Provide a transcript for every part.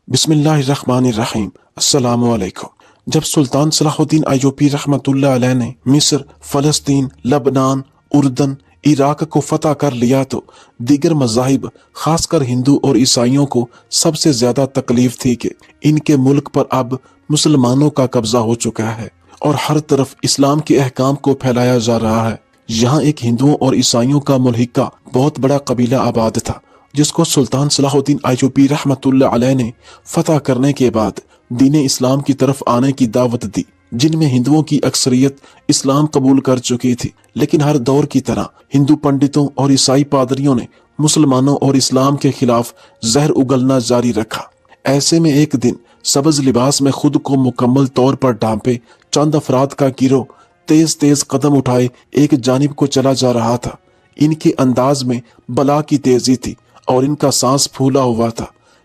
بسم اللہ الرحمن الرحیم۔ السلام علیکم۔ جب سلطان صلاح الدین ایوبی رحمۃ اللہ علیہ نے مصر، فلسطین، لبنان، اردن، عراق کو فتح کر لیا تو دیگر مذاہب خاص کر ہندو اور عیسائیوں کو سب سے زیادہ تکلیف تھی کہ ان کے ملک پر اب مسلمانوں کا قبضہ ہو چکا ہے اور ہر طرف اسلام کے احکام کو پھیلایا جا رہا ہے۔ یہاں ایک ہندوؤں اور عیسائیوں کا ملحقہ بہت بڑا قبیلہ آباد تھا، جس کو سلطان صلاح الدین ایوبی رحمۃ اللہ علیہ نے فتح کرنے کے بعد دین اسلام کی طرف آنے کی دعوت دی، جن میں ہندوؤں کی اکثریت اسلام قبول کر چکی تھی۔ لیکن ہر دور کی طرح ہندو پنڈتوں اور عیسائی پادریوں نے مسلمانوں اور اسلام کے خلاف زہر اگلنا جاری رکھا۔ ایسے میں ایک دن سبز لباس میں خود کو مکمل طور پر ڈھانپے چند افراد کا گروہ تیز تیز قدم اٹھائے ایک جانب کو چلا جا رہا تھا۔ ان کے انداز میں بلا کی تیزی تھی اور ان کا سانس پھولا ہوا تھا۔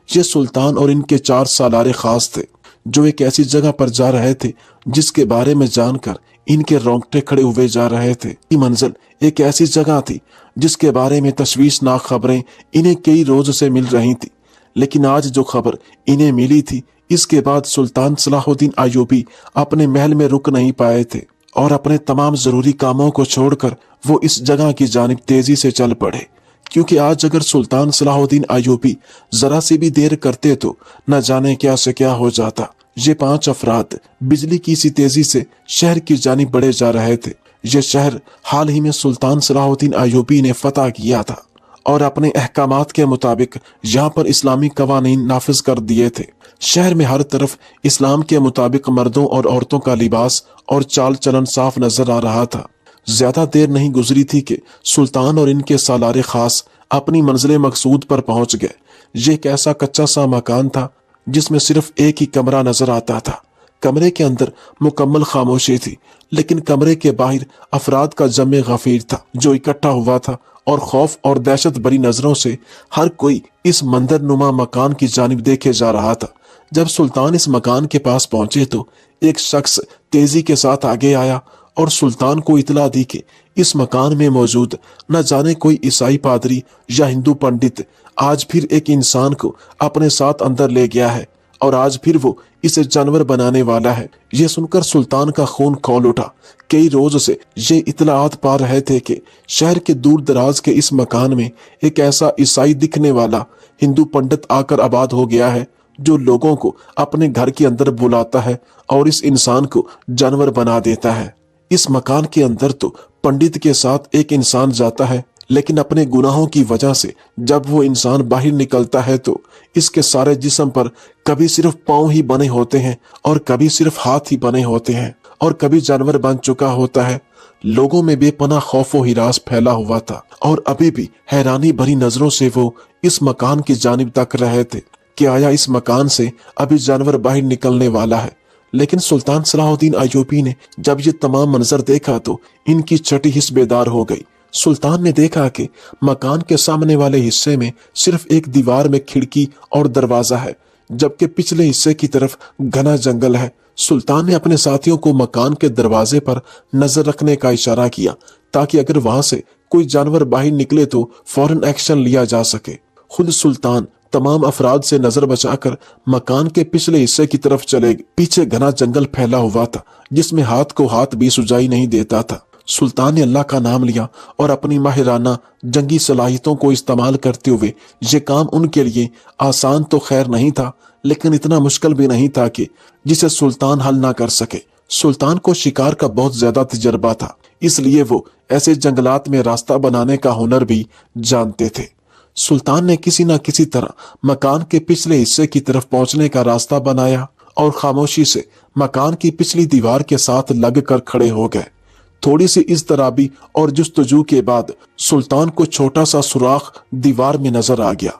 یہ سلطان اور ان کے 4 سالار خاص تھے، جو ایک ایسی جگہ پر جا رہے تھے جس کے بارے میں جان کر ان کے رونگٹے کھڑے ہوئے جا رہے تھے۔ یہ منزل ایک ایسی جگہ تھی جس کے بارے میں تشویشناک خبریں انہیں کئی روز سے مل رہی تھی، لیکن آج جو خبر انہیں ملی تھی، اس کے بعد سلطان صلاح الدین ایوبی اپنے محل میں رک نہیں پائے تھے اور اپنے تمام ضروری کاموں کو چھوڑ کر وہ اس جگہ کی جانب تیزی سے چل پڑے، کیونکہ آج اگر سلطان صلاح الدین ایوبی ذرا سی بھی دیر کرتے تو نہ جانے کیا سے کیا ہو جاتا۔ یہ 5 افراد بجلی کی سی تیزی سے شہر کی جانب بڑھے جا رہے تھے۔ یہ شہر حال ہی میں سلطان صلاح الدین ایوبی نے فتح کیا تھا اور اپنے احکامات کے مطابق یہاں پر اسلامی قوانین نافذ کر دیے تھے۔ شہر میں ہر طرف اسلام کے مطابق مردوں اور عورتوں کا لباس اور چال چلن صاف نظر آ رہا تھا۔ زیادہ دیر نہیں گزری تھی کہ سلطان اور ان کے سالار خاص اپنی منزل مقصود پر پہنچ گئے۔ یہ ایک ایسا کچا سا مکان تھا جس میں صرف ایک ہی کمرہ نظر آتا تھا۔ کمرے کے اندر مکمل خاموشی تھی، لیکن کمرے کے باہر افراد کا جمع غفیر تھا جو اکٹھا ہوا تھا، اور خوف اور دہشت بری نظروں سے ہر کوئی اس منظر نما مکان کی جانب دیکھے جا رہا تھا۔ جب سلطان اس مکان کے پاس پہنچے تو ایک شخص تیزی کے ساتھ آگے آیا اور سلطان کو اطلاع دی کہ اس مکان میں موجود نہ جانے کوئی عیسائی پادری یا ہندو پنڈت آج پھر ایک انسان کو اپنے ساتھ اندر لے گیا ہے اور آج پھر وہ اسے جانور بنانے والا ہے۔ یہ سن کر سلطان کا خون کھول اٹھا۔ کئی روز سے یہ اطلاعات پا رہے تھے کہ شہر کے دور دراز کے اس مکان میں ایک ایسا عیسائی دکھنے والا ہندو پنڈت آ کر آباد ہو گیا ہے جو لوگوں کو اپنے گھر کے اندر بلاتا ہے اور اس انسان کو جانور بنا دیتا ہے۔ اس مکان کے اندر تو پنڈت کے ساتھ ایک انسان جاتا ہے، لیکن اپنے گناہوں کی وجہ سے جب وہ انسان باہر نکلتا ہے تو اس کے سارے جسم پر کبھی صرف پاؤں ہی بنے ہوتے ہیں اور کبھی صرف ہاتھ ہی بنے ہوتے ہیں اور کبھی جانور بن چکا ہوتا ہے۔ لوگوں میں بے پناہ خوف و ہراس پھیلا ہوا تھا اور ابھی بھی حیرانی بھری نظروں سے وہ اس مکان کی جانب تک رہے تھے کہ آیا اس مکان سے ابھی جانور باہر نکلنے والا ہے۔ لیکن سلطان صلاح الدین ایوبی نے جب یہ تمام منظر دیکھا تو ان کی چھٹی حس بیدار ہو گئی۔ سلطان نے دیکھا کہ مکان کے سامنے والے حصے میں صرف ایک دیوار میں کھڑکی اور دروازہ ہے، جبکہ پچھلے حصے کی طرف گھنا جنگل ہے۔ سلطان نے اپنے ساتھیوں کو مکان کے دروازے پر نظر رکھنے کا اشارہ کیا تاکہ اگر وہاں سے کوئی جانور باہر نکلے تو فوراً ایکشن لیا جا سکے۔ خود سلطان تمام افراد سے نظر بچا کر مکان کے پچھلے حصے کی طرف چلے گئے۔ پیچھے گھنا جنگل پھیلا ہوا تھا جس میں ہاتھ کو ہاتھ بھی سجائی نہیں دیتا تھا۔ سلطان نے اللہ کا نام لیا اور اپنی ماہرانہ جنگی صلاحیتوں کو استعمال کرتے ہوئے یہ کام ان کے لیے آسان تو خیر نہیں تھا، لیکن اتنا مشکل بھی نہیں تھا کہ جسے سلطان حل نہ کر سکے۔ سلطان کو شکار کا بہت زیادہ تجربہ تھا، اس لیے وہ ایسے جنگلات میں راستہ بنانے کا ہنر بھی جانتے تھے۔ سلطان نے کسی نہ کسی طرح مکان کے پچھلے حصے کی طرف پہنچنے کا راستہ بنایا اور خاموشی سے مکان کی پچھلی دیوار کے ساتھ لگ کر کھڑے ہو گئے۔ تھوڑی سی اضطرابی اور جستجو کے بعد سلطان کو چھوٹا سا سوراخ دیوار میں نظر آ گیا۔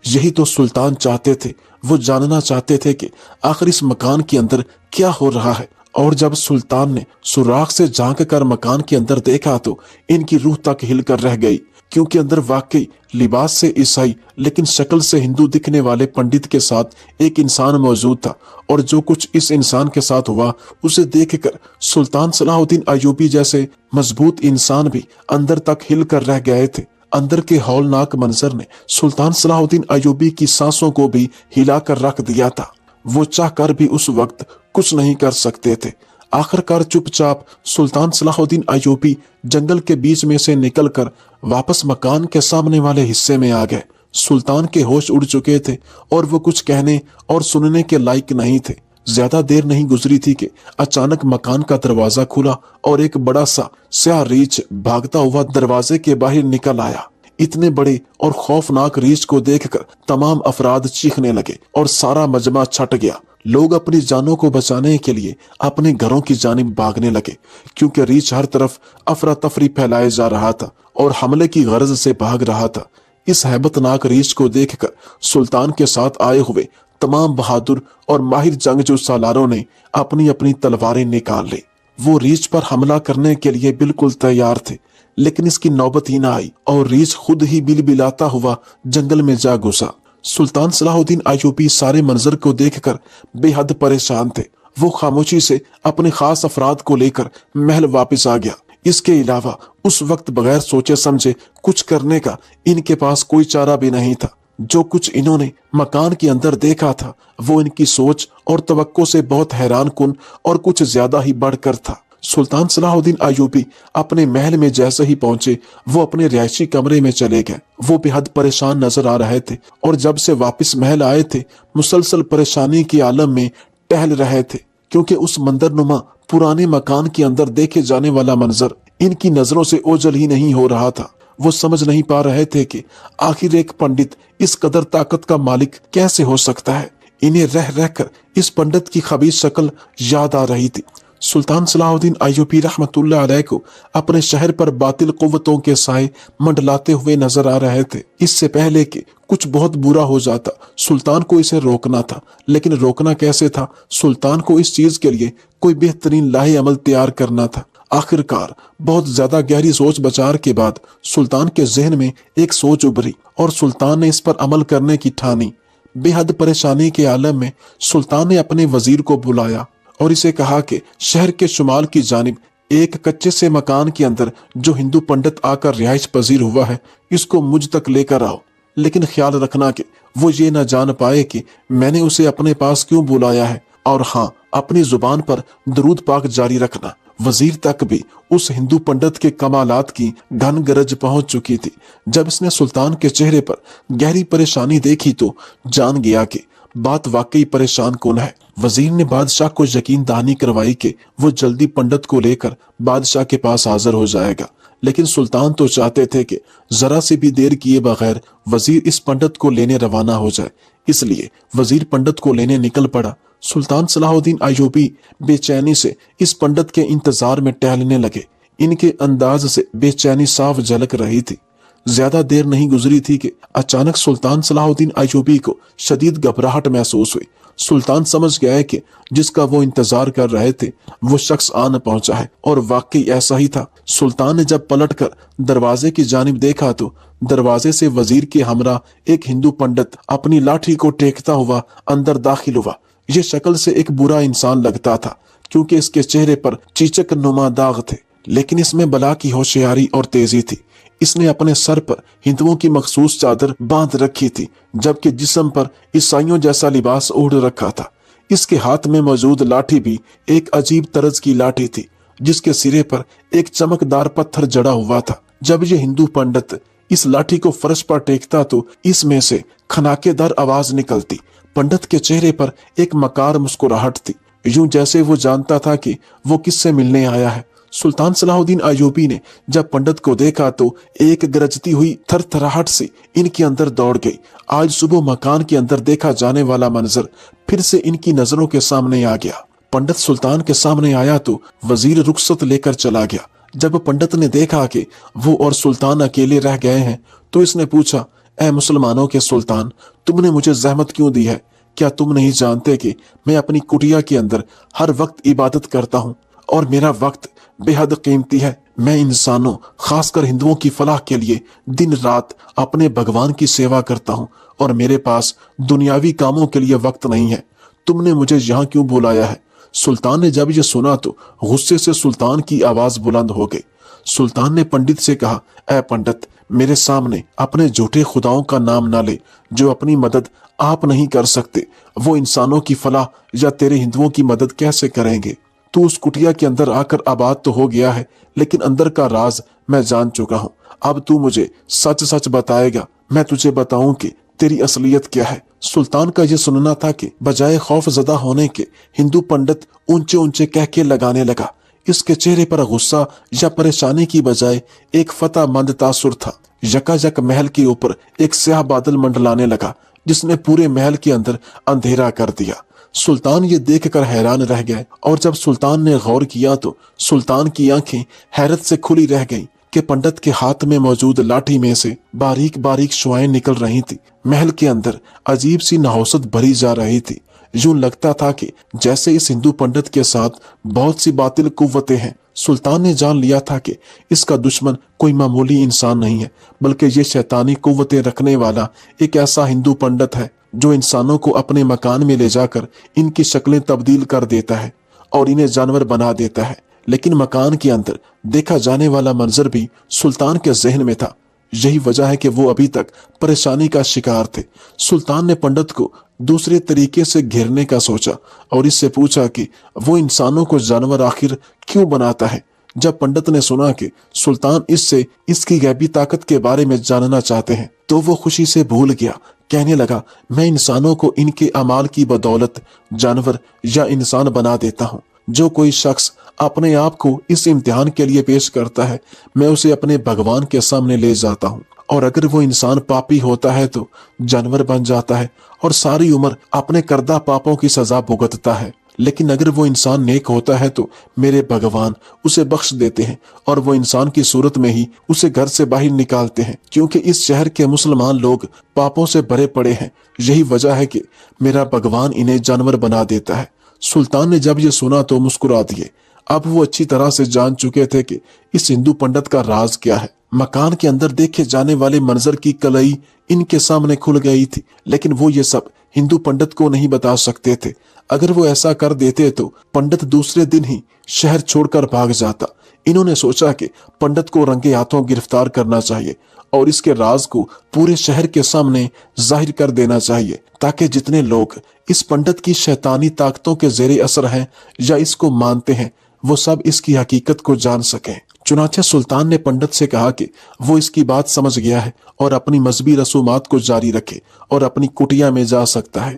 یہی تو سلطان چاہتے تھے، وہ جاننا چاہتے تھے کہ آخر اس مکان کے اندر کیا ہو رہا ہے۔ اور جب سلطان نے سوراخ سے جھانک کر مکان کے اندر دیکھا تو ان کی روح تک ہل کر رہ گئی، کیونکہ اندر واقعی لباس سے عیسائی لیکن شکل سے ہندو دکھنے والے پنڈت کے ساتھ ایک انسان موجود تھا، اور جو کچھ اس انسان کے ساتھ ہوا اسے دیکھ کر سلطان صلاح الدین ایوبی جیسے مضبوط انسان بھی اندر تک ہل کر رہ گئے تھے۔ अंदर के हौलनाक मंजर ने सुल्तान सलाहुद्दीन अय्यूबी की सांसों को भी हिला कर रख दिया था। वो चाहकर भी उस वक्त कुछ नहीं कर सकते थे। आखिरकार चुपचाप सुल्तान सलाहुद्दीन अय्यूबी जंगल के बीच में से निकलकर वापस मकान के सामने वाले हिस्से में आ गए। सुल्तान के होश उड़ चुके थे और वो कुछ कहने और सुनने के लायक नहीं थे। ज्यादा देर नहीं गुजरी थी कि अचानक मकान का दरवाजा खुला और एक बड़ा सा स्याह रीछ भागता हुआ दरवाजे के बाहर निकल आया। इतने बड़े और खौफनाक रीछ को देखकर तमाम अफराद चीखने लगे और सारा मजमा छट गया। लोग अपनी जानों को बचाने के लिए अपने घरों की जानिब भागने लगे, क्योंकि रीछ हर तरफ अफरा तफरी फैलाए जा रहा था और हमले की गरज से भाग रहा था। इस हैबतनाक रीछ को देखकर सुल्तान के साथ आए हुए तमाम बहादुर और माहिर जंगजू सालारों ने अपनी अपनी तलवारें निकाल ली। वो रीछ पर हमला करने के लिए बिल्कुल तैयार थे, लेकिन इसकी नौबत ही ना आई और रीछ खुद ही बिलबिलाता हुआ जंगल में जा घुसा। सुल्तान सलाहुद्दीन अय्यूबी सारे मंजर को देखकर बेहद परेशान थे। वो खामोशी से अपने खास अफराद को लेकर महल वापस आ गया। इसके अलावा उस वक्त बगैर सोचे समझे कुछ करने का इनके पास कोई चारा भी नहीं था। जो कुछ इन्होंने मकान के अंदर देखा था वो इनकी सोच और तवक्को से बहुत हैरान कुन और कुछ ज्यादा ही बढ़कर था। सुल्तान सलाहुद्दीन अय्यूबी अपने महल में जैसे ही पहुंचे वो अपने रिहायशी कमरे में चले गए। वो बेहद परेशान नजर आ रहे थे और जब से वापस महल आए थे मुसलसल परेशानी के आलम में टहल रहे थे, क्योंकि उस मंदरनुमा पुराने मकान के अंदर देखे जाने वाला मंजर इनकी नजरों से ओझल ही नहीं हो रहा था। वो समझ नहीं पा रहे थे कि आखिर एक पंडित इस कदर ताकत का मालिक कैसे हो सकता है। इन्हें रह रहकर इस पंडित की खबीस शक्ल याद आ रही थी। सुल्तान सलाहुद्दीन अय्यूबी रहमतुल्लाह अलैह को अपने शहर पर बातिल कुव्वतों के साए मंडलाते हुए नजर आ रहे थे। इससे पहले कि कुछ बहुत बुरा हो जाता सुल्तान को इसे रोकना था, लेकिन रोकना कैसे था? सुल्तान को इस चीज के लिए कोई बेहतरीन लाहे अमल तैयार करना था। आखिरकार बहुत ज्यादा गहरी सोच विचार के बाद सुल्तान के जहन में एक सोच उभरी और सुल्तान ने इस पर अमल करने की ठानी। बेहद परेशानी के आलम में सुल्तान ने अपने वजीर को बुलाया और इसे कहा कि शहर के शुमाल की जानिब एक कच्चे से मकान के अंदर जो हिंदू पंडित आकर रिहाइश पजीर हुआ है, इसको मुझ तक लेकर आओ, लेकिन ख्याल रखना कि वो ये न जान पाए कि मैंने उसे अपने पास क्यों बुलाया है, और हाँ, अपनी जुबान पर दरूद पाक जारी रखना। वजीर तक भी उस हिंदू पंडित के कमालात की घन गरज पहुंच चुकी थी। जब इसने सुल्तान के चेहरे पर गहरी परेशानी देखी तो जान गया कि बात वाकई परेशान कौन है। वजीर ने बादशाह को यकीन दहानी करवाई कि वो जल्दी पंडित को लेकर बादशाह के पास हाजिर हो जाएगा, लेकिन सुल्तान तो चाहते थे कि जरा से भी देर किए बगैर वजीर इस पंडित को लेने रवाना हो जाए। इसलिए वजीर पंडित को लेने निकल पड़ा। सुल्तान सलाहुद्दीन अय्यूबी बेचैनी से इस पंडित के इंतजार में टहलने लगे। इनके अंदाज से बेचैनी साफ झलक रही थी। ज्यादा देर नहीं गुजरी थी कि अचानक सुल्तान सलाहुद्दीन अय्यूबी को शदीद घबराहट महसूस हुई। सुल्तान समझ गया कि जिसका वो इंतजार कर रहे थे वो शख्स आन पहुंचा है, और वाकई ऐसा ही था। सुल्तान ने जब पलटकर दरवाजे की जानिब देखा तो दरवाजे से वजीर के हमरा एक हिंदू पंडित अपनी लाठी को टेकता हुआ अंदर दाखिल हुआ। ये शक्ल से एक बुरा इंसान लगता था, क्योंकि इसके चेहरे पर चीचक नुमा दाग थे, लेकिन इसमें बला की होशियारी और तेजी थी। इसने अपने सर पर हिंदुओं की मखसूस चादर बांध रखी थी, जबकि जिस्म पर ईसाइयों जैसा लिबास ओढ़ रखा था। इसके हाथ में मौजूद लाठी भी एक अजीब तरज की लाठी थी, जिसके सिरे पर एक चमकदार पत्थर जड़ा हुआ था। जब ये हिंदू पंडित इस लाठी को फर्श पर टेकता तो इसमें से खनाकेदार आवाज निकलती। पंडित के चेहरे पर एक मकार मुस्कुराहट थी, यूं जैसे वो जानता था कि वो किससे मिलने आया है। सुल्तान सलाहुद्दीन अय्यूबी ने जब पंडित को देखा तो एक गरजती हुई थरथराहट से इनके अंदर दौड़ गई। आज सुबह मकान के अंदर देखा जाने वाला मंजर फिर से इनकी नजरों के सामने आ गया। पंडित सुल्तान के सामने आया तो वजीर रुखसत लेकर चला गया। जब पंडित ने देखा कि वो और सुल्तान अकेले रह गए हैं तो इसने पूछा, ऐ मुसलमानों के सुल्तान, तुमने मुझे जहमत क्यों दी है? क्या तुम नहीं जानते कि मैं अपनी कुटिया के अंदर हर वक्त इबादत करता हूँ और मेरा वक्त बेहद कीमती है। मैं इंसानों, खासकर हिंदुओं की फलाह के लिए दिन रात अपने भगवान की सेवा करता हूँ और मेरे पास दुनियावी कामों के लिए वक्त नहीं है। तुमने मुझे यहाँ क्यों बुलाया है? सुल्तान ने जब ये सुना तो गुस्से से सुल्तान की आवाज बुलंद हो गई। सुल्तान ने पंडित से कहा, ऐ पंडित, मेरे सामने अपने झूठे खुदाओं का नाम ना ले जो अपनी मदद आप नहीं कर सकते। वो इंसानों की फलाह या तेरे हिंदुओं की मदद कैसे करेंगे? तू उस कुटिया के अंदर आकर आबाद तो हो गया है, लेकिन अंदर का राज मैं जान चुका हूँ। अब तू मुझे सच सच बताएगा, मैं तुझे बताऊं कि तेरी असलियत क्या है। सुल्तान का यह सुनना था कि बजाय खौफ जदा होने के हिंदू पंडित ऊंचे ऊंचे कहके लगाने लगा। इसके चेहरे पर गुस्सा या परेशानी की बजाय एक फतहमंद तासुर था। यकायक महल के ऊपर एक स्याह बादल मंडलाने लगा जिसने पूरे महल के अंदर अंधेरा कर दिया। सुल्तान ये देखकर हैरान रह गए और जब सुल्तान ने गौर किया तो सुल्तान की आंखें हैरत से खुली रह गईं कि पंडित के हाथ में मौजूद लाठी में से बारीक बारीक शुआएं निकल रही थी। महल के अंदर अजीब सी नहौसत भरी जा रही थी। यूं लगता था कि जैसे इस हिंदू पंडित के साथ बहुत सी बातिल कुव्वतें हैं। सुल्तान ने जान लिया था कि इसका दुश्मन कोई मामूली इंसान नहीं है, बल्कि ये शैतानी कुव्वतें रखने वाला एक ऐसा हिंदू पंडित है जो इंसानों को अपने मकान में ले जाकर इनकी शक्लें तब्दील कर देता है और इन्हें जानवर बना देता है। लेकिन मकान के अंदर देखा जाने वाला मंजर भी सुल्तान के जहन में था। यही वजह है कि वो अभी तक परेशानी का शिकार थे। सुल्तान ने पंडित को दूसरे तरीके से घेरने का सोचा और इससे पूछा कि वो इंसानों को जानवर आखिर क्यों बनाता है। जब पंडित ने सुना कि सुल्तान इससे इसकी गैबी ताकत के बारे में जानना चाहते हैं तो वो खुशी से भूल गया। कहने लगा, मैं इंसानों को इनके अमाल की बदौलत जानवर या इंसान बना देता हूँ। जो कोई शख्स अपने आप को इस इम्तिहान के लिए पेश करता है, मैं उसे अपने भगवान के सामने ले जाता हूँ और अगर वो इंसान पापी होता है तो जानवर बन जाता है और सारी उम्र अपने करदा पापों की सजा भुगतता है। लेकिन अगर वो इंसान नेक होता है तो मेरे भगवान उसे बख्श देते हैं और वो इंसान की सूरत में ही उसे घर से बाहर निकालते हैं, क्योंकि इस शहर के मुसलमान लोग पापों से भरे पड़े हैं। यही वजह है कि मेरा भगवान इन्हें जानवर बना देता है। सुल्तान ने जब ये सुना तो मुस्कुरा दिए। अब वो अच्छी तरह से जान चुके थे कि इस हिंदू पंडित का राज क्या है। मकान के अंदर देखे जाने वाले मंजर की कलई इनके सामने खुल गई थी, लेकिन वो ये सब हिंदू पंडित को नहीं बता सकते थे। अगर वो ऐसा कर देते तो पंडित दूसरे दिन ही शहर छोड़कर भाग जाता। इन्होंने सोचा कि पंडित को रंगे हाथों गिरफ्तार करना चाहिए और इसके राज को पूरे शहर के सामने जाहिर कर देना चाहिए, ताकि जितने लोग इस पंडित की शैतानी ताकतों के जेरे असर हैं या इसको मानते हैं वो सब इसकी हकीकत को जान सकें। चुनाचे सुल्तान ने पंडित से कहा कि वो इसकी बात समझ गया है और अपनी मजहबी रसूमात को जारी रखे और अपनी कुटिया में जा सकता है।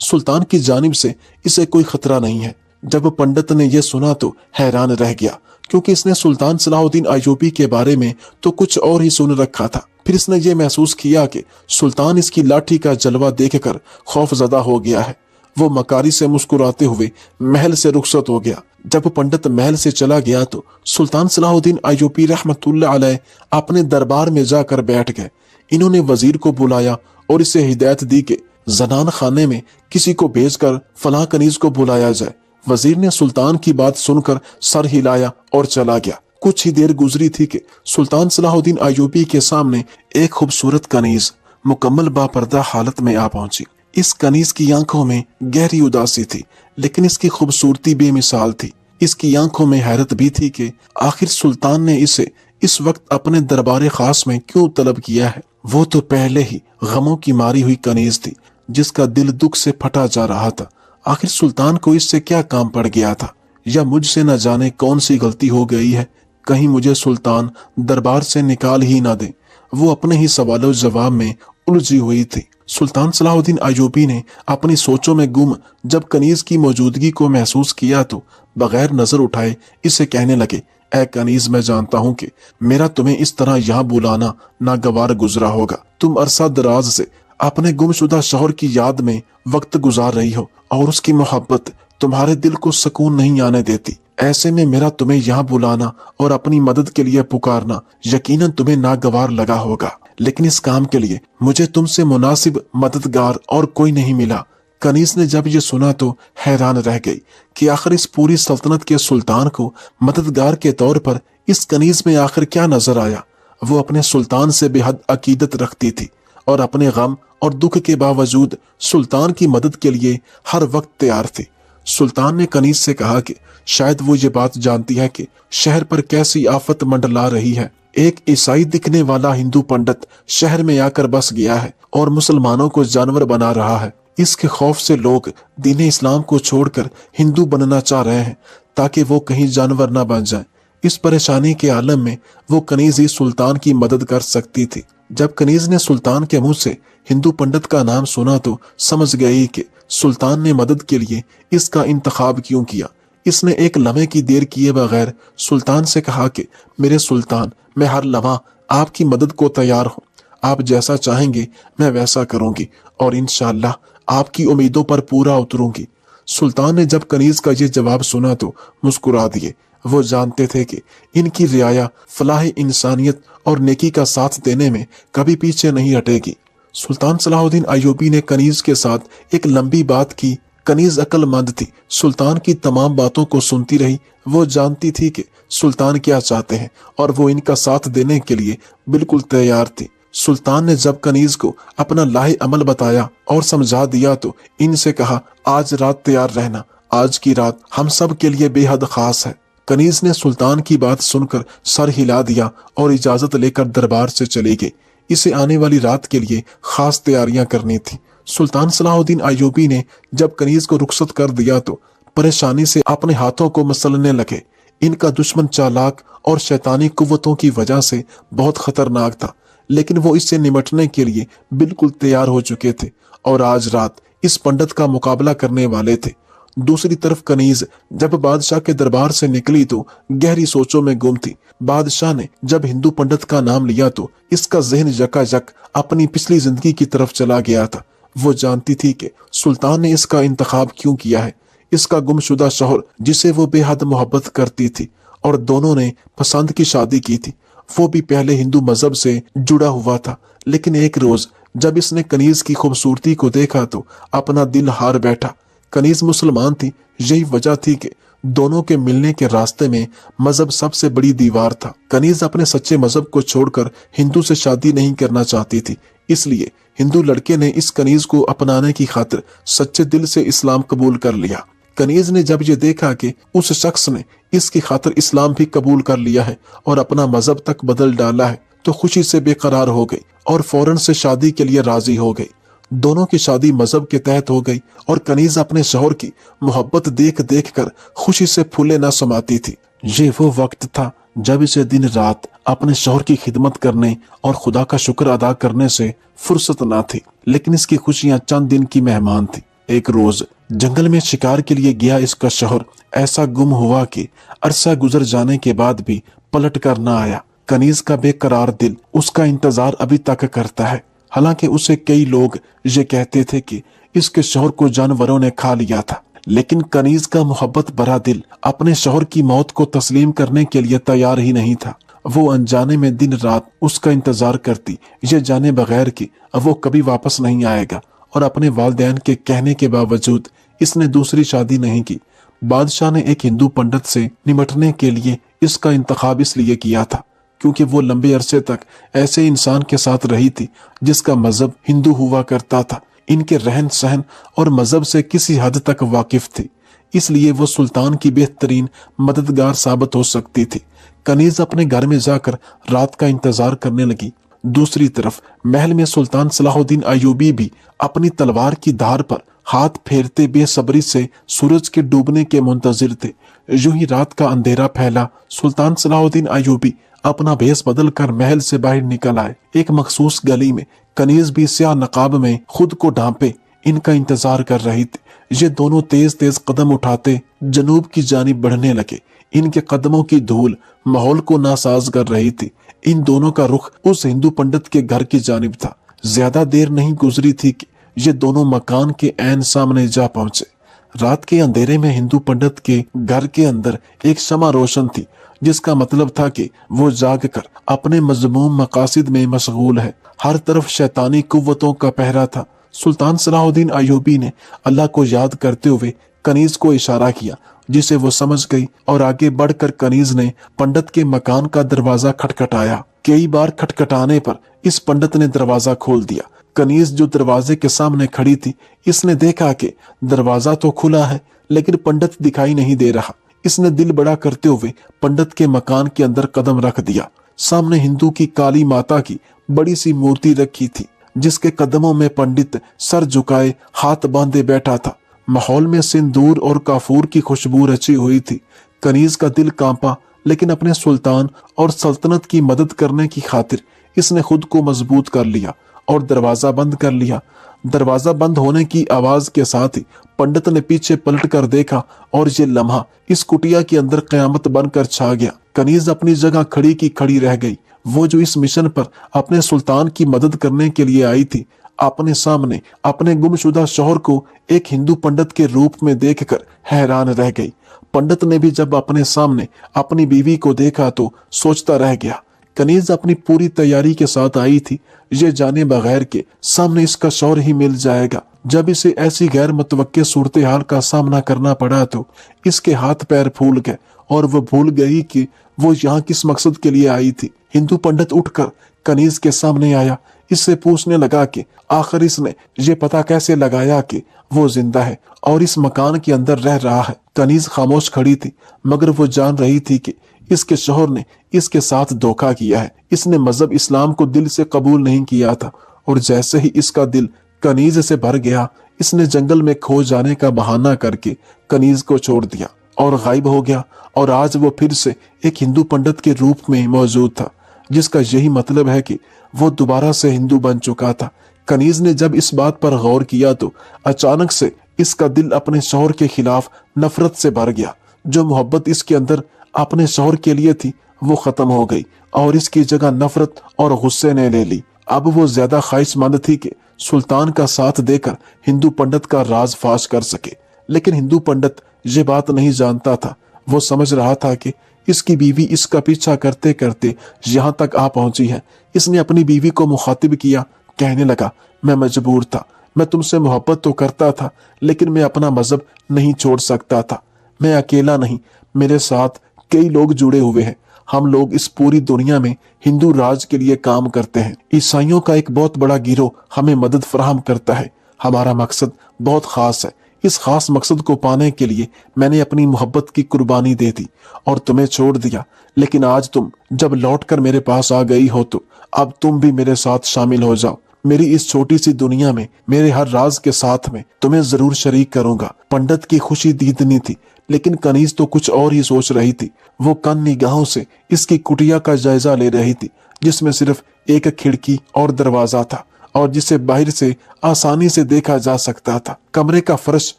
सुल्तान की जानिब से इसे कोई खतरा नहीं है। जब पंडित ने यह सुना तो हैरान रह गया, क्योंकि इसने सुल्तान सलाहुद्दीन अय्यूबी के बारे में तो कुछ और ही सुन रखा था। फिर इसने ये महसूस किया कि सुल्तान इसकी लाठी का जलवा देखकर खौफजदा हो गया है। वो मकारी से मुस्कुराते हुए महल से रुखसत हो गया। जब पंडित महल से चला गया तो सुल्तान सलाहुद्दीन अय्यूबी रहमतुल्लाह अलैह अपने दरबार में जाकर बैठ गए। इन्होंने वजीर को बुलाया और इसे हिदायत दी कि जनान खाने में किसी को भेजकर फलां कनीज को बुलाया जाए। वजीर ने सुल्तान की बात सुनकर सर हिलाया और चला गया। कुछ ही देर गुजरी थी कि सुल्तान सलाहुद्दीन अय्यूबी के सामने एक खूबसूरत कनीज मुकम्मल बापर्दा हालत में आ पहुंची। इस कनीज की आंखों में गहरी उदासी थी, लेकिन इसकी खूबसूरती बेमिसाल थी। इसकी आंखों में हैरत भी थी कि आखिर सुल्तान ने इसे इस वक्त अपने दरबार खास में क्यों तलब किया है। वो तो पहले ही गमों की मारी हुई कनीज थी जिसका दिल दुख से फटा जा रहा था। आखिर सुल्तान को इससे क्या काम पड़ गया था, या मुझसे न जाने कौन सी गलती हो गई है। कहीं मुझे सुल्तान दरबार से निकाल ही ना दे। वो अपने ही सवालों जवाब में उलझी हुई थी। सुल्तान सलाहुद्दीन अय्यूबी ने अपनी सोचों में गुम जब कनीज की मौजूदगी को महसूस किया तो बगैर नजर उठाए इसे कहने लगे, ऐ कनीज, मैं जानता हूँ कि मेरा तुम्हें इस तरह यहाँ बुलाना नागवार गुजरा होगा। तुम अरसा दराज से अपने गुमशुदा शौहर की याद में वक्त गुजार रही हो और उसकी मोहब्बत तुम्हारे दिल को सुकून नहीं आने देती। ऐसे में मेरा तुम्हें यहाँ बुलाना और अपनी मदद के लिए पुकारना यकीनन तुम्हें नागवार लगा होगा, लेकिन इस काम के लिए मुझे तुमसे मुनासिब मददगार और कोई नहीं मिला। कनीज ने जब ये सुना तो हैरान रह गई कि आखिर इस पूरी सल्तनत के सुल्तान को मददगार के तौर पर इस कनीज में आखिर क्या नजर आया। वो अपने सुल्तान से बेहद अकीदत रखती थी और अपने गम और दुख के बावजूद सुल्तान की मदद के लिए हर वक्त तैयार थी। सुल्तान ने कनीज से कहा कि शायद वो ये बात जानती है कि शहर पर कैसी आफत मंडला रही है, ایک عیسائی दिखने वाला हिंदू पंडित शहर में आकर बस गया है और मुसलमानों को जानवर बना रहा है। इसके खौफ से लोग दीन इस्लाम को छोड़कर हिंदू बनना चाह रहे हैं ताकि वो कहीं जानवर ना बन जाएं। इस परेशानी के आलम में वो कनीज ही सुल्तान की मदद कर सकती थी। जब कनीज ने सुल्तान के मुंह से हिंदू पंडित का नाम सुना तो समझ गई कि सुल्तान ने मदद के लिए इसका इंतखाब क्यों किया। इसने एक लम्हे की देर किए बगैर सुल्तान से कहा कि मेरे सुल्तान, मैं हर लम्हा आपकी मदद को तैयार हूँ। आप जैसा चाहेंगे मैं वैसा करूंगी और इंशाअल्लाह आपकी उम्मीदों पर पूरा उतरूंगी। सुल्तान ने जब कनीज का ये जवाब सुना तो मुस्कुरा दिए। वो जानते थे कि इनकी रियाया फलाह इंसानियत और नेकी का साथ देने में कभी पीछे नहीं हटेगी। सुल्तान सलाहुद्दीन अय्यूबी ने कनीज के साथ एक लंबी बात की। कनीज अक्लमंद थी, सुल्तान की तमाम बातों को सुनती रही। वो जानती थी कि सुल्तान क्या चाहते हैं और वो इनका साथ देने के लिए बिल्कुल तैयार थी। सुल्तान ने जब कनीज को अपना लाहे अमल बताया और समझा दिया तो इनसे कहा, आज रात तैयार रहना, आज की रात हम सब के लिए बेहद खास है। कनीज ने सुल्तान की बात सुनकर सर हिला दिया और इजाजत लेकर दरबार से चली गई। इसे आने वाली रात के लिए खास तैयारियां करनी थी। सुल्तान सलाहुद्दीन अय्यूबी ने जब कनीज को रुखसत कर दिया तो परेशानी से अपने हाथों को मसलने लगे। इनका दुश्मन चालाक और शैतानी कुव्वतों की वजह से बहुत खतरनाक था, लेकिन वो इससे निपटने के लिए बिल्कुल तैयार हो चुके थे और आज रात इस पंडित का मुकाबला करने वाले थे। दूसरी तरफ कनीज जब बादशाह के दरबार से निकली तो गहरी सोचों में गुम थी। बादशाह ने जब हिंदू पंडित का नाम लिया तो इसका जहन यकायक अपनी पिछली जिंदगी की तरफ चला गया था। वो जानती थी कि सुल्तान ने इसका इंतखाब क्यों किया है। इसका गुमशुदा शौहर जिसे वो बेहद मोहब्बत करती थी और दोनों ने पसंद की शादी की थी, वो भी पहले हिंदू मजहब से जुड़ा हुआ था। लेकिन एक रोज जब इसने कनीज की खूबसूरती को देखा तो अपना दिल हार बैठा। कनीज मुसलमान थी, यही वजह थी कि दोनों के मिलने के रास्ते में मजहब सबसे बड़ी दीवार था। कनीज अपने सच्चे मजहब को छोड़कर हिंदू से शादी नहीं करना चाहती थी, इसलिए हिंदू लड़के ने इस कनीज को अपनाने की खातिर सच्चे दिल से इस्लाम कबूल कर लिया। कनीज ने जब ये देखा कि उस शख्स ने इसकी खातिर इस्लाम भी कबूल कर लिया है और अपना मजहब तक बदल डाला है तो खुशी से बेकरार हो गई और फौरन से शादी के लिए राजी हो गई। दोनों की शादी मजहब के तहत हो गई और कनीज अपने शौहर की मोहब्बत देख देख कर खुशी से फूले न समाती थी। ये वो वक्त था जब इसे दिन रात अपने शौहर की खिदमत करने और खुदा का शुक्र अदा करने से फुर्सत ना थी, लेकिन इसकी खुशियां चंद दिन की मेहमान थी। एक रोज जंगल में शिकार के लिए गया इसका शौहर ऐसा गुम हुआ कि अरसा गुजर जाने के बाद भी पलट कर न आया। कनीज का बेकरार दिल उसका इंतजार अभी तक करता है। हालांकि उसे कई लोग ये कहते थे कि इसके शौहर को जानवरों ने खा लिया था, लेकिन कनीज का मोहब्बत भरा दिल अपने शौहर की मौत को तस्लीम करने के लिए तैयार ही नहीं था। वो अनजाने में दिन रात उसका इंतजार करती, ये जाने बगैर कि वो कभी वापस नहीं आएगा। और अपने वालिदैन के कहने के बावजूद इसने दूसरी शादी नहीं की। बादशाह ने एक हिंदू पंडित से निपटने के लिए इसका इंतखाब इसलिए किया था क्योंकि वो लंबे अरसे तक ऐसे इंसान के साथ रही थी जिसका मजहब हिंदू हुआ करता था, इनके रहन सहन और मजहब से किसी हद तक वाकिफ थी, इसलिए वो सुल्तान की बेहतरीन मददगार साबित हो सकती थी। कनीज अपने घर में जाकर रात का इंतजार करने लगी। दूसरी तरफ महल में सुल्तान सलाहुद्दीन अय्यूबी भी अपनी तलवार की धार पर हाथ फेरते बेसब्री से सूरज के डूबने के मुंतजिर थे। यूं ही रात का अंधेरा फैला। सुल्तान सलाहुद्दीन अय्यूबी अपना भेस बदल कर महल से बाहर निकल आए। एक मखसूस गली में कनीज भी स्याह नकाब में खुद को ढांपे इनका इंतजार कर रही थी। ये दोनों तेज तेज कदम उठाते जनूब की जानिब बढ़ने लगे। इनके कदमों की धूल माहौल को नासाज कर रही थी। इन दोनों का रुख उस हिंदू पंडित के घर की जानिब था। ज्यादा देर नहीं गुजरी थी कि ये दोनों मकान के ऐन सामने जा पहुंचे। रात के अंधेरे में हिंदू पंडित के घर के अंदर एक शमा रोशन थी, जिसका मतलब था कि वो जाग कर अपने मजमूम मकासिद में मशगूल है। हर तरफ शैतानी कुव्वतों का पहरा था। सुल्तान सलाहुद्दीन अय्यूबी ने अल्लाह को याद करते हुए कनीज को इशारा किया, जिसे वो समझ गई और आगे बढ़कर कनीज ने पंडित के मकान का दरवाजा खटखटाया। कई बार खटखटाने पर इस पंडित ने दरवाजा खोल दिया। कनीज जो दरवाजे के सामने खड़ी थी, इसने देखा कि दरवाजा तो खुला है लेकिन पंडित दिखाई नहीं दे रहा। इसने दिल बड़ा करते हुए पंडित के मकान के अंदर कदम रख दिया। सामने हिंदू की काली माता की बड़ी सी मूर्ति रखी थी, जिसके कदमों में पंडित सर झुकाए हाथ बांधे बैठा था। माहौल में सिंदूर और काफूर की खुशबू रची हुई थी। कनीज का दिल कांपा, लेकिन अपने सुल्तान और सल्तनत की मदद करने की खातिर इसने खुद को मजबूत कर लिया और दरवाजा बंद कर लिया। दरवाजा बंद होने की आवाज के साथ ही पंडित ने पीछे पलट कर देखा और ये लम्हा इस कुटिया के अंदर कयामत बनकर छा गया। कनीज अपनी जगह खड़ी की खड़ी रह गई। वो जो इस मिशन पर अपने सुल्तान की मदद करने के लिए आई थी, अपने सामने अपने गुमशुदा शौहर को एक हिंदू पंडित के रूप में देखकर हैरान रह गई। पंडित ने भी जब अपने सामने अपनी बीवी को देखा तो सोचता रह गया। कनीज अपनी पूरी तैयारी के साथ आई थी, ये जाने बगैर के सामने इसका शौहर ही मिल जाएगा। जब इसे ऐसी गैर मुतवक्के सूरत हाल का सामना करना पड़ा तो इसके हाथ पैर फूल गए और वो भूल गई कि वो यहाँ किस मकसद के लिए आई थी। हिंदू पंडित उठकर कनीज के सामने आया। इससे पूछने लगा कि आखिर इसने ये पता कैसे लगाया कि वो जिंदा है और इस मकान के अंदर रह रहा है। कनीज खामोश खड़ी थी, मगर वो जान रही थी कि इसके शौहर ने इसके साथ धोखा किया है। इसने मजहब इस्लाम को दिल से कबूल नहीं किया था और जैसे ही इसका दिल कनीज से भर गया, इसने जंगल में खो जाने का बहाना करके कनीज को छोड़ दिया और गायब हो गया। और आज वो फिर से एक हिंदू पंडित के रूप में मौजूद था, जिसका यही मतलब है कि वो दोबारा से हिंदू बन चुका था। कनीज ने जब इस बात पर गौर किया तो अचानक से इसका दिल अपने शौहर के खिलाफ नफरत से भर गया। जो मोहब्बत इसके अंदर अपने शौहर के लिए थी वो खत्म हो गई और इसकी जगह नफरत और गुस्से ने ले ली। अब वो ज्यादा ख्वाहिशमंद थी कि सुल्तान का साथ देकर हिंदू पंडित का राज फाश कर सके, लेकिन हिंदू पंडित ये बात नहीं जानता था। वो समझ रहा था कि इसकी बीवी इसका पीछा करते करते यहाँ तक आ पहुंची है। इसने अपनी बीवी को मुखातिब किया, कहने लगा, मैं मजबूर था, मैं तुमसे मोहब्बत तो करता था, लेकिन मैं अपना मजहब नहीं छोड़ सकता था। मैं अकेला नहीं, मेरे साथ कई लोग जुड़े हुए हैं। हम लोग इस पूरी दुनिया में हिंदू राज के लिए काम करते हैं। ईसाइयों का एक बहुत बड़ा गिरोह हमें मदद फराहम करता है। हमारा मकसद बहुत खास है। इस खास मकसद को पाने के लिए मैंने अपनी मोहब्बत की कुर्बानी दे दी और तुम्हें छोड़ दिया, लेकिन आज तुम जब लौटकर मेरे पास आ गई हो तो अब तुम भी मेरे साथ शामिल हो जाओ। मेरी इस छोटी सी दुनिया में मेरे हर राज के साथ में तुम्हें जरूर शरीक करूंगा। पंडित की खुशी दीदनी थी, लेकिन कनीज तो कुछ और ही सोच रही थी। वो कन निगाहों से इसकी कुटिया का जायजा ले रही थी, जिसमें सिर्फ एक खिड़की और दरवाजा था और जिसे बाहर से आसानी से देखा जा सकता था। कमरे का फर्श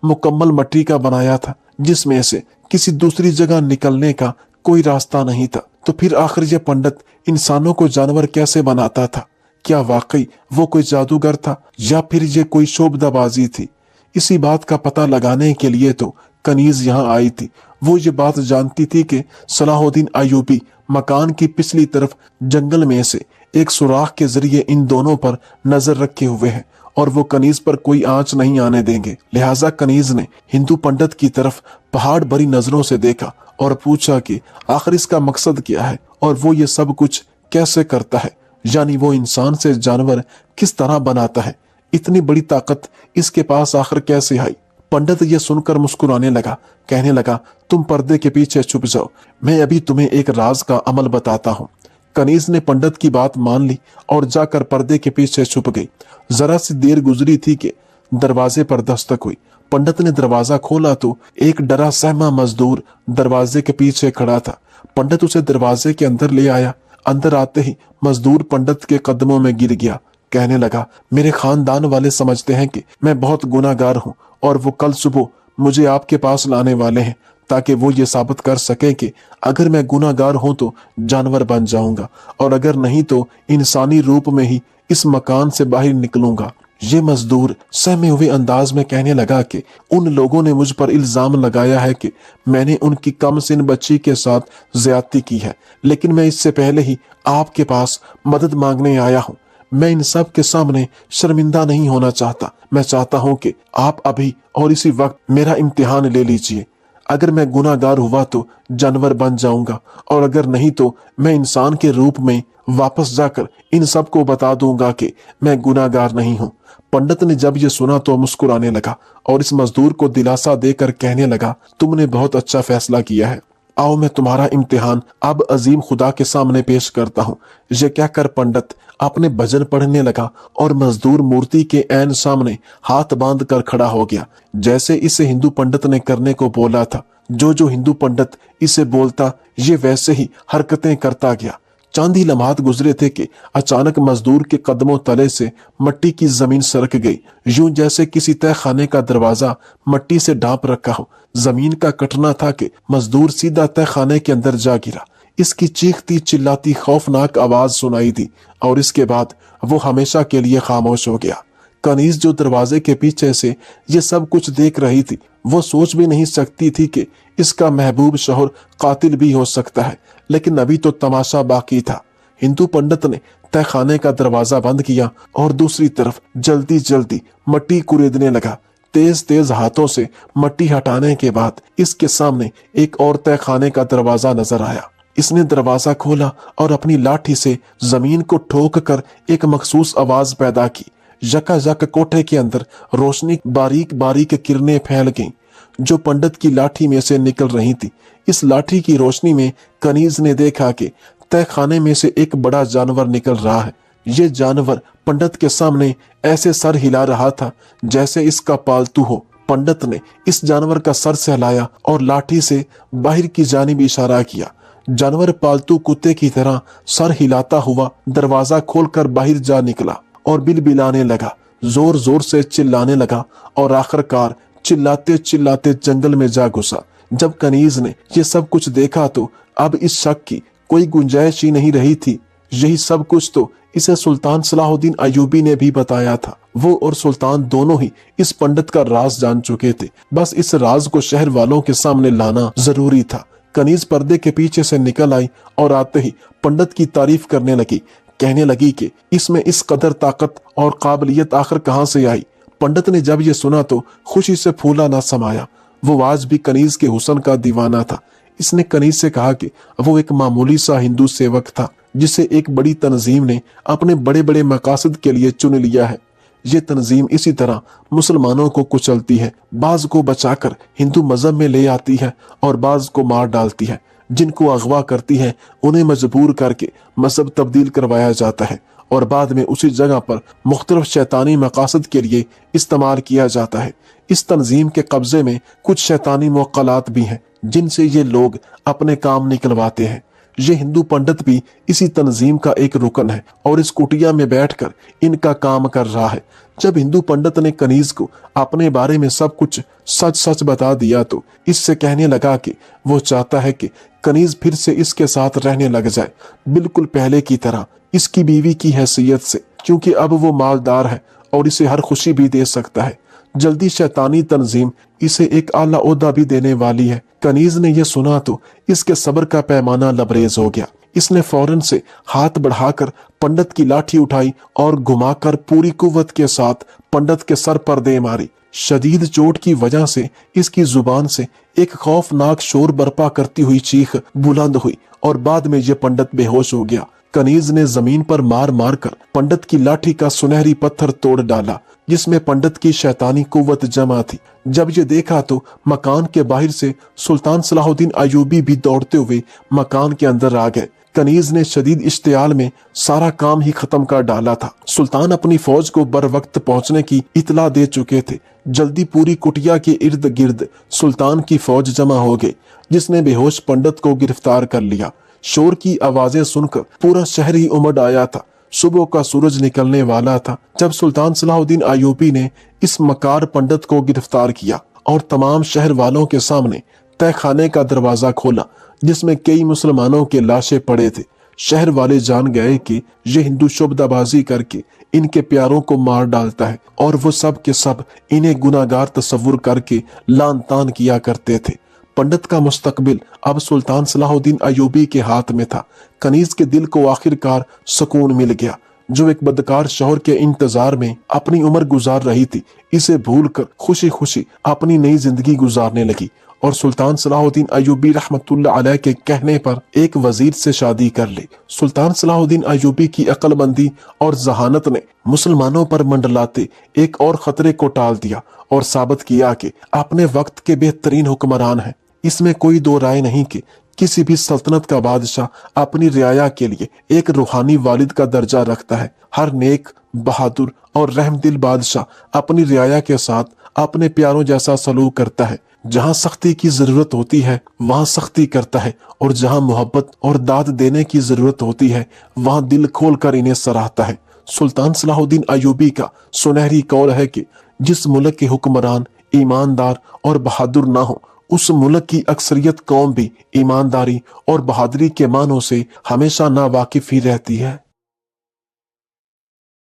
मुकम्मल मिट्टी का बनाया था, जिसमें से किसी दूसरी जगह निकलने का कोई रास्ता नहीं था। तो फिर आखिर ये पंडित इंसानों को जानवर कैसे बनाता था? क्या वाकई वो कोई जादूगर था या फिर ये कोई शोबदाबाजी थी? इसी बात का पता लगाने के लिए तो कनीज यहाँ आई थी। वो ये बात जानती थी कि सलाहुद्दीन अय्यूबी मकान की पिछली तरफ जंगल में से एक सुराख के जरिए इन दोनों पर नजर रखे हुए हैं और वो कनीज पर कोई आंच नहीं आने देंगे। लिहाजा कनीज ने हिंदू पंडित की तरफ पहाड़ भरी नजरों से देखा और पूछा कि आखिर इसका मकसद क्या है और वो ये सब कुछ कैसे करता है, यानी वो इंसान से जानवर किस तरह बनाता है। इतनी बड़ी ताकत इसके पास आखिर कैसे आई? पंडित ये सुनकर मुस्कुराने लगा, कहने लगा, तुम पर्दे के पीछे छुप जाओ, मैं अभी तुम्हें एक राज का अमल बताता हूँ। कनीज ने पंडित की बात मान ली और जाकर पर्दे के पीछे छुप गई। जरा सी देर गुजरी थी कि दरवाजे पर दस्तक हुई। पंडित ने दरवाजा खोला तो एक डरा सहमा मजदूर दरवाजे के पीछे खड़ा था। पंडित उसे दरवाजे के अंदर ले आया। अंदर आते ही मजदूर पंडित के कदमों में गिर गया, कहने लगा, मेरे खानदान वाले समझते हैं कि मैं बहुत गुनाहगार हूँ और वो कल सुबह मुझे आपके पास लाने वाले हैं ताकि वो ये साबित कर सके कि अगर मैं गुनाहगार हूं तो जानवर बन जाऊंगा और अगर नहीं तो इंसानी रूप में ही इस मकान से बाहर निकलूंगा। ये मजदूर सहमे हुए अंदाज में कहने लगा कि उन लोगों ने मुझ पर इल्जाम लगाया है कि मैंने उनकी कम सिन बच्ची के साथ ज्यादती की है, लेकिन मैं इससे पहले ही आपके पास मदद मांगने आया हूँ। मैं इन सब के सामने शर्मिंदा नहीं होना चाहता। मैं चाहता हूँ कि आप अभी और इसी वक्त मेरा इम्तिहान ले लीजिए। अगर मैं गुनाहगार हुआ तो जानवर बन जाऊंगा और अगर नहीं तो मैं इंसान के रूप में वापस जाकर इन सब को बता दूंगा कि मैं गुनाहगार नहीं हूँ। पंडित ने जब ये सुना तो मुस्कुराने लगा और इस मजदूर को दिलासा देकर कहने लगा, तुमने बहुत अच्छा फैसला किया है। आओ मैं तुम्हारा इम्तिहान अब अजीम खुदा के सामने पेश करता हूँ। ये कहकर पंडित अपने भजन पढ़ने लगा और मजदूर मूर्ति के ऐन सामने हाथ बांध कर खड़ा हो गया, जैसे इसे हिंदू पंडित ने करने को बोला था। जो जो हिंदू पंडित इसे बोलता, ये वैसे ही हरकतें करता गया। चंद ही लम्हात गुजरे थे कि अचानक मजदूर के कदमों तले से मट्टी की जमीन सरक गई, यूं जैसे किसी तय खाने का दरवाजा मट्टी से ढांप रखा हो। जमीन का कटना था कि मजदूर सीधा तय खाने के अंदर जा गिरा। इसकी चीखती चिल्लाती खौफनाक आवाज सुनाई दी और इसके बाद वो हमेशा के लिए खामोश हो गया। कनीज जो दरवाजे के पीछे से ये सब कुछ देख रही थी, वो सोच भी नहीं सकती थी कि इसका महबूब शौहर कातिल भी हो सकता है, लेकिन अभी तो तमाशा बाकी था। हिंदू पंडित ने तहखाने का दरवाजा बंद किया और दूसरी तरफ जल्दी जल्दी मट्टी कुरेदने लगा। तेज तेज हाथों से मट्टी हटाने के बाद इसके सामने एक और तहखाने का दरवाजा नजर आया। इसने दरवाजा खोला और अपनी लाठी से जमीन को ठोक कर एक मखसूस आवाज पैदा की। यकायक कोठे के अंदर रोशनी बारीक बारीक किरणें फैल गईं, जो पंडित की लाठी में से निकल रही थी। इस लाठी की रोशनी में कनीज ने देखा कि तहखाने में से एक बड़ा जानवर निकल रहा है। ये जानवर पंडित के सामने ऐसे सर हिला रहा था जैसे इसका पालतू हो। पंडित ने इस जानवर का सर सहलाया और लाठी से बाहर की जानिब इशारा किया। जानवर पालतू कुत्ते की तरह सर हिलाता हुआ दरवाजा खोलकर बाहर जा निकला और बिलबिलाने लगा, जोर जोर से चिल्लाने लगा और आखिरकार चिल्लाते चिल्लाते जंगल में जा घुसा। जब कनीज ने ये सब कुछ देखा तो अब इस शक की कोई गुंजाइश ही नहीं रही थी। यही सब कुछ तो इसे सुल्तान सलाहुद्दीन अय्यूबी ने भी बताया था। वो और सुल्तान दोनों ही इस पंडित का राज जान चुके थे। बस इस राज को शहर वालों के सामने लाना जरूरी था। कनीज पर्दे के पीछे से निकल आई और आते ही पंडित की तारीफ करने लगी, कहने लगी कि इसमें इस कदर ताकत और काबिलियत आखिर कहां से आई। पंडित ने जब ये सुना तो खुशी से फूला ना समाया। वो आज भी कनीज के हुस्न का दीवाना था। इसने कनीज से कहा कि वो एक मामूली सा हिंदू सेवक था जिसे एक बड़ी तंजीम ने अपने बड़े बड़े मकासद के लिए चुन लिया है। ये तंजीम इसी तरह मुसलमानों को कुचलती है, बाज को बचाकर हिंदू मजहब में ले आती है और बाज को मार डालती है। जिनको अगवा करती है उन्हें मजबूर करके मजहब तब्दील करवाया जाता है और बाद में उसी जगह पर मुख्तलिफ शैतानी मकासद के लिए इस्तेमाल किया जाता है। इस तंजीम के कब्जे में कुछ शैतानी मुक्कलात भी हैं जिनसे ये लोग अपने काम निकलवाते हैं। ये हिंदू पंडित भी इसी तंजीम का एक रुकन है और इस कुटिया में बैठकर इनका काम कर रहा है। जब हिंदू पंडित ने कनीज को अपने बारे में सब कुछ सच सच बता दिया तो इससे कहने लगा कि वो चाहता है कि कनीज फिर से इसके साथ रहने लग जाए, बिल्कुल पहले की तरह, इसकी बीवी की हैसियत से, क्योंकि अब वो मालदार है और इसे हर खुशी भी दे सकता है। जल्दी शैतानी तंजीम इसे एक आला ओहदा भी देने वाली है। कनीज ने यह सुना तो इसके सब्र का पैमाना लबरेज हो गया। इसने फौरन से हाथ बढ़ाकर पंडित की लाठी उठाई और घुमाकर पूरी कुव्वत के साथ पंडित के सर पर दे मारी। शदीद चोट की वजह से इसकी जुबान से एक खौफनाक शोर बर्पा करती हुई चीख बुलंद हुई और बाद में यह पंडित बेहोश हो गया। कनीज ने जमीन पर मार मार कर पंडित की लाठी का सुनहरी पत्थर तोड़ डाला जिसमें पंडित की शैतानी कुव्वत जमा थी। जब ये देखा तो मकान के बाहर से सुल्तान सलाहुद्दीन अय्यूबी भी दौड़ते हुए मकान के अंदर आ गए। कनीज ने शदीद इश्तियाल में सारा काम ही खत्म कर डाला था। सुल्तान अपनी फौज को बर वक्त पहुंचने की इतला दे चुके थे। जल्दी पूरी कुटिया के इर्द गिर्द सुल्तान की फौज जमा हो गई जिसने बेहोश पंडित को गिरफ्तार कर लिया। शोर की आवाजें सुनकर पूरा शहर ही उमड़ आया था। सुबह का सूरज निकलने वाला था जब सुल्तान सलाहुद्दीन अय्यूबी ने इस मकार पंडित को गिरफ्तार किया और तमाम शहर वालों के सामने तहखाने का दरवाजा खोला जिसमें कई मुसलमानों के लाशें पड़े थे। शहर वाले जान गए कि ये हिंदू शुबदाबाजी करके इनके प्यारों को मार डालता है और वो सब के सब इन्हें गुनाहगार तस्वुर करके लान तान किया करते थे। पंडित का मुस्तकबिल अब सुल्तान सलाहुद्दीन अय्यूबी के हाथ में था। कनीज के दिल को आखिरकार सुकून मिल गया, जो एक बदकार शौहर के इंतजार में अपनी उम्र गुजार रही थी, इसे भूलकर खुशी खुशी अपनी नई जिंदगी गुजारने लगी और सुल्तान सलाहुद्दीन अय्यूबी रहमतुल्लाह अलैह के कहने पर एक वजीर से शादी कर ली। सुल्तान सलाहुद्दीन अय्यूबी की अक्लमंदी और जहानत ने मुसलमानों पर मंडलाते एक और खतरे को टाल दिया और साबित किया कि अपने वक्त के बेहतरीन हुक्मरान हैं। इसमें कोई दो राय नहीं कि کسی بھی سلطنت کا بادشاہ اپنی رعایا کے لیے ایک روحانی والد کا درجہ رکھتا ہے۔ ہر نیک، بہادر اور رحم دل بادشاہ اپنی رعایا کے ساتھ اپنے پیاروں جیسا سلوک کرتا ہے۔ جہاں سختی کی ضرورت ہوتی ہے وہاں سختی کرتا ہے، اور جہاں محبت اور داد دینے کی ضرورت ہوتی ہے وہاں دل کھول کر انہیں سراہتا ہے۔ سلطان صلاح الدین ایوبی کا سنہری قول ہے کہ جس ملک کے حکمران ایماندار اور بہادر نہ ہو، اس ملک کی اکثریت قوم بھی ایمانداری اور بہادری کے معنوں سے ہمیشہ ناواقف ہی رہتی ہے۔